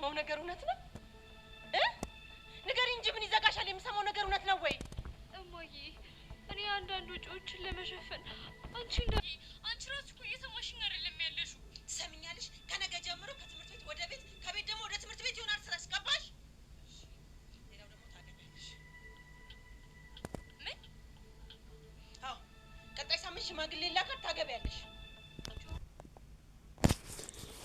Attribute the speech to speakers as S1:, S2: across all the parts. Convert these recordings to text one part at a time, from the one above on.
S1: የምሰማው ነገር እውነት ነው? ንገሪ እንጂ ምን ይዘጋሻል? የምሰማው ነገር እውነት ነው ወይ?
S2: እማዬ እኔ አንዳንድ ወጪዎችን ለመሸፈን አንቺ ራስሽ እኮ እየሰማሽኝ አይደለም ያለሽው።
S1: ትሰሚኛለሽ? ከነገ ጀምሮ ከትምህርት ቤት ወደ ቤት፣ ከቤት ደግሞ ወደ ትምህርት ቤት ይሆናል ስራሽ። ገባሽ? ሌላው ደግሞ ታገቢያለሽ።
S2: ምን?
S1: አዎ ቀጣይ ሳምንት ሽማግሌ ላካት ታገቢያለሽ።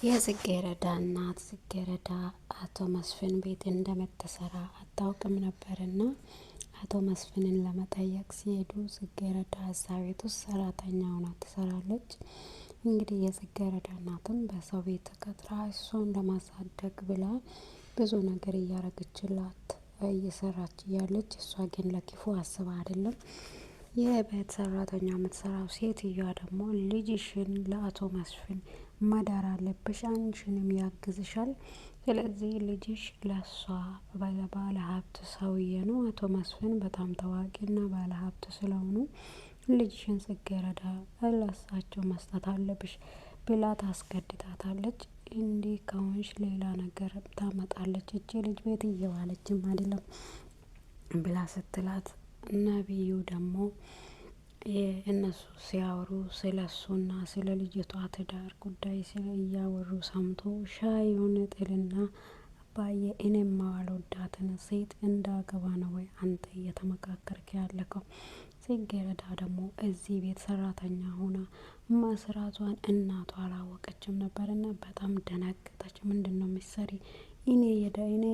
S3: የጽጌረዳ እናት ጽጌረዳ አቶ መስፍን ቤት እንደምትሰራ አታውቅም ነበርና አቶ መስፍንን ለመጠየቅ ሲሄዱ ጽጌረዳ እዛ ቤት ውስጥ ሰራተኛ ሆና ትሰራለች። እንግዲህ የጽጌረዳ እናትም በሰው ቤት ተቀጥራ እሷን ለማሳደግ ብላ ብዙ ነገር እያረገችላት እየሰራች እያለች እሷ ግን ለክፉ አስባ አይደለም። የቤት ሰራተኛ የምትሰራው ሴትዮዋ ደግሞ ልጅሽን ለአቶ መስፍን ማዳር አለብሽ፣ አንቺንም ያግዝሻል። ስለዚህ ልጅሽ ለሷ ባለ ሀብት ሰውዬ ነው። አቶ መስፍን በጣም ታዋቂና ባለ ሀብት ስለሆኑ ልጅሽን ጽጌረዳ ለሳቸው መስጠት አለብሽ ብላ ታስገድዳታለች። እንዲህ ከሆንሽ ሌላ ነገር ታመጣለች፣ እቺ ልጅ ቤት እየዋለችም አይደለም ብላ ስትላት ነቢዩ ደግሞ እነሱ ሲያወሩ ስለ እሱና ስለ ልጅቷ ትዳር ጉዳይ ስለ እያወሩ ሰምቶ ሻዩን ጥልና አባዬ እኔም ማልወዳትን ሴት እንዳገባ ነው ወይ አንተ እየተመካከርክ ያለከው? ጽጌረዳ ደግሞ እዚህ ቤት ሰራተኛ ሆና መስራቷን እናቷ አላወቀችም ነበርና በጣም ደነገጠች። ምንድነው ምሰሪ? እኔ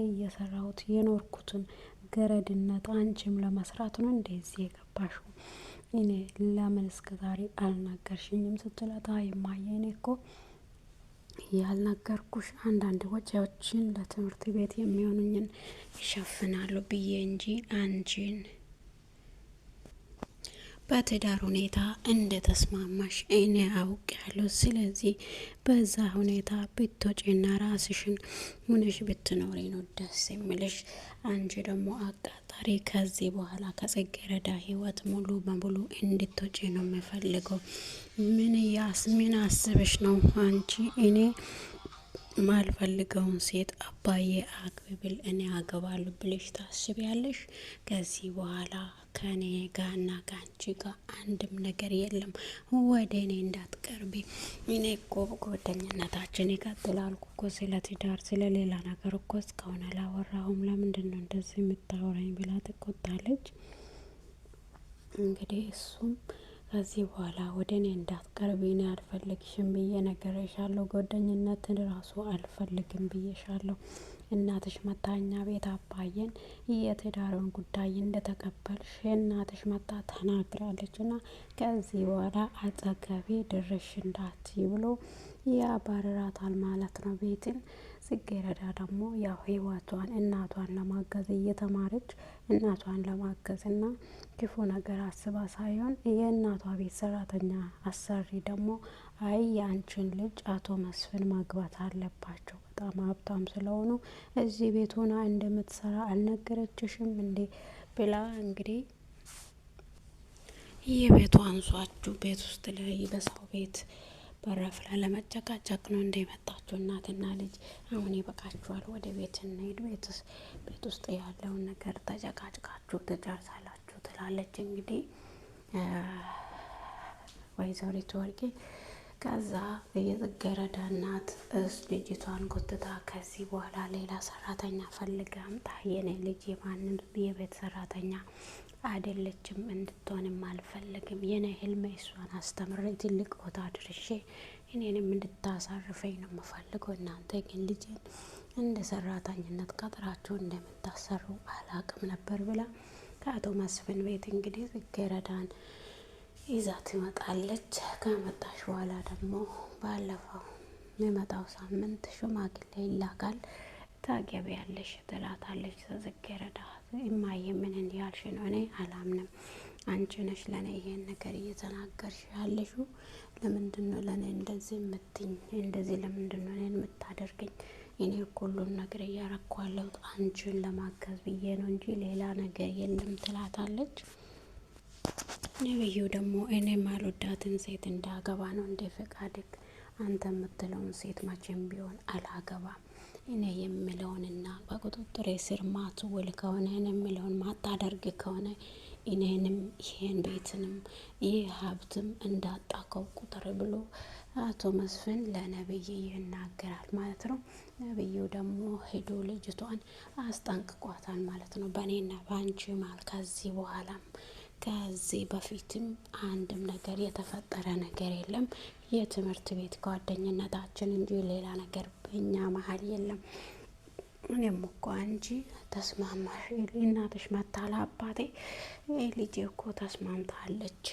S3: እየሰራሁት የኖርኩትን ገረድነት አንቺም ለመስራት ነው እንደዚህ የገባሽው? እኔ ለምን እስከ ዛሬ አልነገርሽኝም ስትላት አይ እማዬ እኔ እኮ ያልነገርኩሽ አንዳንድ ወጪዎችን ለትምህርት ቤት የሚሆኑኝን ይሸፍናሉ ብዬ እንጂ አንቺን በትዳር ሁኔታ እንደ ተስማማሽ እኔ አውቄያለሁ። ስለዚህ በዛ ሁኔታ ብትወጪና ራስሽን ሆነሽ ብትኖሪ ነው ደስ የሚልሽ። አንቺ ደግሞ አቃጣሪ ከዚህ በኋላ ከጽጌረዳ ህይወት ሙሉ በሙሉ እንድትወጪ ነው የምፈልገው። ምን አስበሽ ነው አንቺ እኔ ማልፈልገውን ሴት አባዬ አግቢብል እኔ አገባለሁ ብለሽ ታስቢያለሽ? ከዚህ በኋላ ከኔ ጋርና ከአንቺ ጋር አንድም ነገር የለም። ወደ እኔ እንዳትቀርቢ። እኔ እኮ ጓደኝነታችን ይቀጥላል እኮ ስለ ትዳር ስለ ሌላ ነገር እኮ እስካሁን አላወራሁም። ለምንድነው እንደዚህ የምታወራኝ ብላ ትቆጣለች። እንግዲህ እሱም ከዚህ በኋላ ወደ እኔ እንዳትቀርቢ እኔ አልፈልግሽም ብዬ ነገርሻለሁ። ጓደኝነትን ራሱ አልፈልግም ብዬሻለሁ። እናትሽ መታኛ ቤት አባዬን የትዳሩን ጉዳይ እንደተቀበልሽ እናትሽ መታ ተናግራለች እና ከዚህ በኋላ አጠገቤ ድርሽ እንዳትይ ብሎ ያባርራታል ማለት ነው ቤትን። ጽጌረዳ ደግሞ ያው ህይወቷን እናቷን ለማገዝ እየተማረች እናቷን ለማገዝ እና ክፉ ነገር አስባ ሳይሆን የእናቷ ቤት ሰራተኛ አሰሪ ደግሞ አይ የአንቺን ልጅ አቶ መስፍን ማግባት አለባቸው በጣም ሀብታም ስለሆኑ እዚህ ቤት ሆና እንደምትሰራ አልነገረችሽም እንዴ ብላ እንግዲህ የቤቱ አንሷችሁ ቤት ውስጥ ላይ በሰው ቤት በራፍ ላይ ለመጨቃጨቅ ነው እንደመጣችሁ እናትና ልጅ። አሁን ይበቃችኋል፣ ወደ ቤት እንሂድ፣ ቤት ውስጥ ያለውን ነገር ተጨቃጭቃችሁ ትጨርሳላችሁ ትላለች እንግዲህ ወይዘሪት ወርቄ። ከዛ የጽጌረዳ እናት ልጅቷን ጎትታ ከዚህ በኋላ ሌላ ሰራተኛ ፈልጋ አምጣ፣ የኔ ልጅ የማንም የቤት ሰራተኛ አይደለችም፣ እንድትሆንም አልፈልግም። የኔ ህልሜ እሷን አስተምሬ ትልቅ ቦታ ድርሼ እኔንም እንድታሳርፈኝ ነው የምፈልገው። እናንተ ግን ልጄን እንደ ሰራተኝነት ቀጥራችሁ እንደምታሰሩ አላቅም ነበር ብላ ከአቶ መስፍን ቤት እንግዲህ ጽጌረዳን ይዛ ትመጣለች። ከመጣሽ በኋላ ደግሞ ባለፈው የሚመጣው ሳምንት ሽማግሌ ይላካል፣ ታገቢያለሽ ትላታለች ጽጌረዳ። እማዬ ምን እንዲያልሽ ነው? እኔ አላምንም። አንቺ ነሽ ለኔ ይሄን ነገር እየተናገርሽ ያለሽው። ለምንድነው ለኔ እንደዚህ የምትኝ? እንደዚህ ለምንድነው እኔን የምታደርገኝ? እኔ ሁሉን ነገር እያረኳለሁ አንቺን ለማገዝ ብዬ ነው እንጂ ሌላ ነገር የለም ትላታለች። ነብዩ ደግሞ እኔ ማልወዳትን ሴት እንዳገባ ነው እንደ ፈቃድክ። አንተ የምትለውን ሴት መቼም ቢሆን አላገባም። እኔ ከቁጥጥር ስር ማትውል ከሆነ የምለውን ማታደርግ ከሆነ እኔንም ይሄን ቤትንም ይህ ሀብትም እንዳጣከው ቁጥር ብሎ አቶ መስፍን ለነብይ ይናገራል ማለት ነው። ነብዩ ደግሞ ሄዶ ልጅቷን አስጠንቅቋታል ማለት ነው። በእኔና በአንቺ መሀል ከዚህ በኋላም ከዚህ በፊትም አንድም ነገር የተፈጠረ ነገር የለም። የትምህርት ቤት ጓደኝነታችን እንጂ ሌላ ነገር በእኛ መሀል የለም። እኔም እኮ አንቺ ተስማማሽ፣ እናትሽ መታለ አባቴ ልጄ እኮ ተስማምታለች፣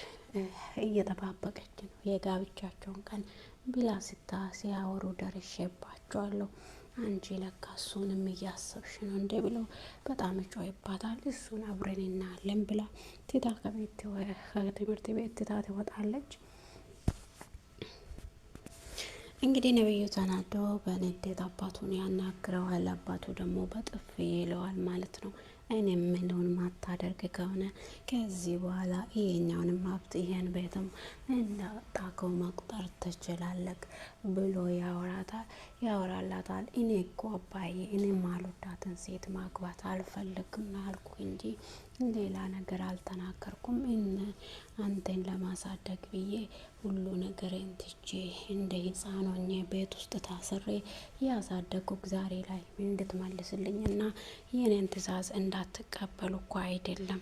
S3: እየተባበቀች ነው የጋብቻቸውን ቀን ብላ ሲያወሩ ደርሼባቸዋለሁ። አንቺ ለካ እሱንም እያሰብሽ ነው እንደ ብለው በጣም ጮይባታል። እሱን አብረን እናያለን ብላ ትታ ከትምህርት ቤት ትታ ትወጣለች። እንግዲህ ነብዩ ተናዶ በንዴት አባቱን ያናግረዋል። አባቱ ደግሞ በጥፊ ይለዋል ማለት ነው። እኔ የምለውን ማታደርግ ከሆነ ከዚህ በኋላ ይሄኛውንም ሀብት ይሄን ቤትም እንዳጣከው መቁጠር ትችላለህ ብሎ ያወራላታል። እኔ እኮ አባዬ እኔ ማልወዳትን ሴት ማግባት አልፈልግም አልኩ እንጂ ሌላ ነገር አልተናገርኩም። አንተን ለማሳደግ ብዬ ሁሉ ነገሬን ትቼ እንደ ሕፃን ሆኜ ቤት ውስጥ ታስሬ ያሳደግኩ ዛሬ ላይ እንድትመልስልኝ እና የኔን ትዕዛዝ እንዳትቀበሉ እኮ አይደለም።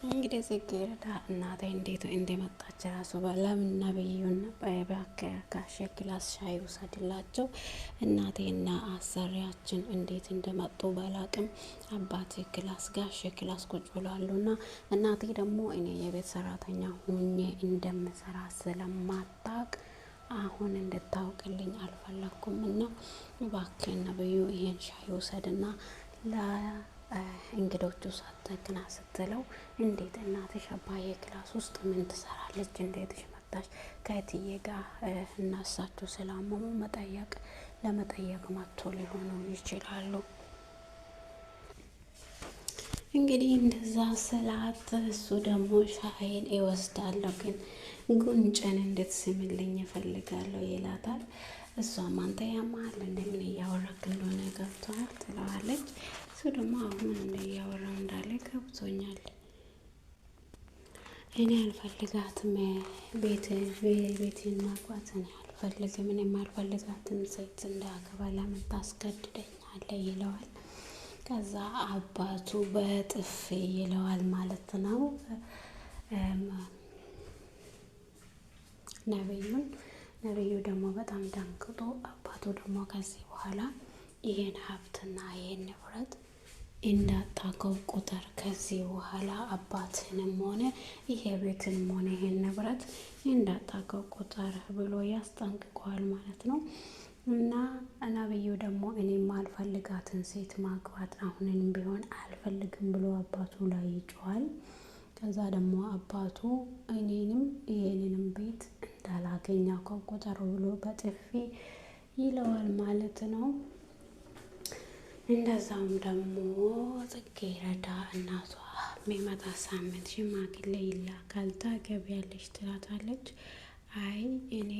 S3: እንግዲህ ጽጌረዳ እናቴ እንዴት እንደመጣች ራሱ ለምን ነብዩን ጋሼ ክላስ ሻይ ውሰድላቸው እናቴና አሰሪያችን እንዴት እንደመጡ ባላቅም አባቴ ክላስ ጋሼ ክላስ ቁጭ ብሏሉና እናቴ ደግሞ እኔ የቤት ሰራተኛ ሆኜ እንደምሰራ ስለማታቅ አሁን እንድታውቅልኝ አልፈለኩም እና እባክህ ነብዩ ይሄን ሻይ ውሰድና እንግዶቹ ሳትክና ስትለው እንዴት እናትሽ አባዬ ክላስ ውስጥ ምን ትሰራለች? እንዴትሽ መጣች? ከእትዬ ጋር እናሳቸው ስላመሙ ለመጠየቅ መጥቶ ሊሆኑ ይችላሉ። እንግዲህ እንደዛ ስላት እሱ ደግሞ ሻይን ይወስዳለሁ ግን ጉንጭን እንድትስምልኝ እፈልጋለሁ ይላታል። እሷም አንተ ያማል እንደምን እያወራክ እንደሆነ ገብቶሃል ትለዋለች። እሱ ደግሞ አሁን እያወራው እንዳለ ገብቶኛል፣ እኔ አልፈልጋትም፣ ቤቴን ማግባት እኔ አልፈልግም፣ እኔ የማልፈልጋትን ሴት እንዳገባ ለምን ታስገድደኛለህ ይለዋል። ከዛ አባቱ በጥፊ ይለዋል ማለት ነው ነብዩ ደግሞ በጣም ደንግጦ አባቱ ደግሞ ከዚህ በኋላ ይሄን ሀብትና ይሄን ንብረት እንዳጣከው ቁጥር ከዚህ በኋላ አባትንም ሆነ ይሄ ቤትንም ሆነ ይሄን ንብረት እንዳጣከው ቁጥር ብሎ ያስጠንቅቀዋል ማለት ነው። እና ነብዩ ደግሞ እኔ ማልፈልጋትን ሴት ማግባት አሁንም ቢሆን አልፈልግም ብሎ አባቱ ላይ ይጮሃል። ከዛ ደግሞ አባቱ እኔንም ይሄንንም ቤት እንዳላገኘው ቁጥር ብሎ በጥፊ ይለዋል ማለት ነው። እንደዛውም ደግሞ ጽጌረዳ እናቷ የሚመጣ ሳምንት ሽማግሌ ይላካል፣ ታገቢያለሽ ትላታለች። አይ እኔ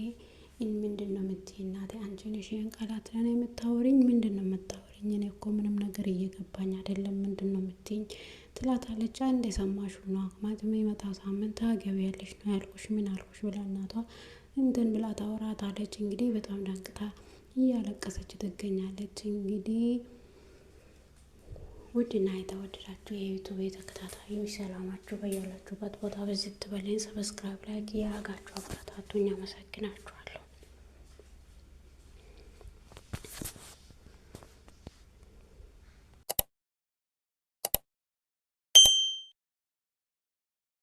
S3: ምንድን ነው የምትይኝ እናቴ? አንቺ ነሽ ይሄን ቃላት ለኔ የምታወሪኝ? ምንድን ነው የምታወሪኝ? እኔ እኮ ምንም ነገር እየገባኝ አይደለም፣ ምንድን ነው የምትይኝ ትላታለች። አንድ የሰማሽው ነው ማለት የሚመጣ ሳምንት ታገቢያለሽ ነው ያልኩሽ፣ ምን አልኩሽ ብላ እናቷ እንትን ብላ ታወራታለች። እንግዲህ በጣም ደንግጣ እያለቀሰች ትገኛለች። እንግዲህ ውድና የተወደዳችሁ የዩቱብ ተከታታዮች ሰላማችሁ በያላችሁበት ቦታ በዚህ ትበለኝ። ሰብስክራይብ ላይክ እያደረጋችሁ አበረታቱኝ። አመሰግናችኋል።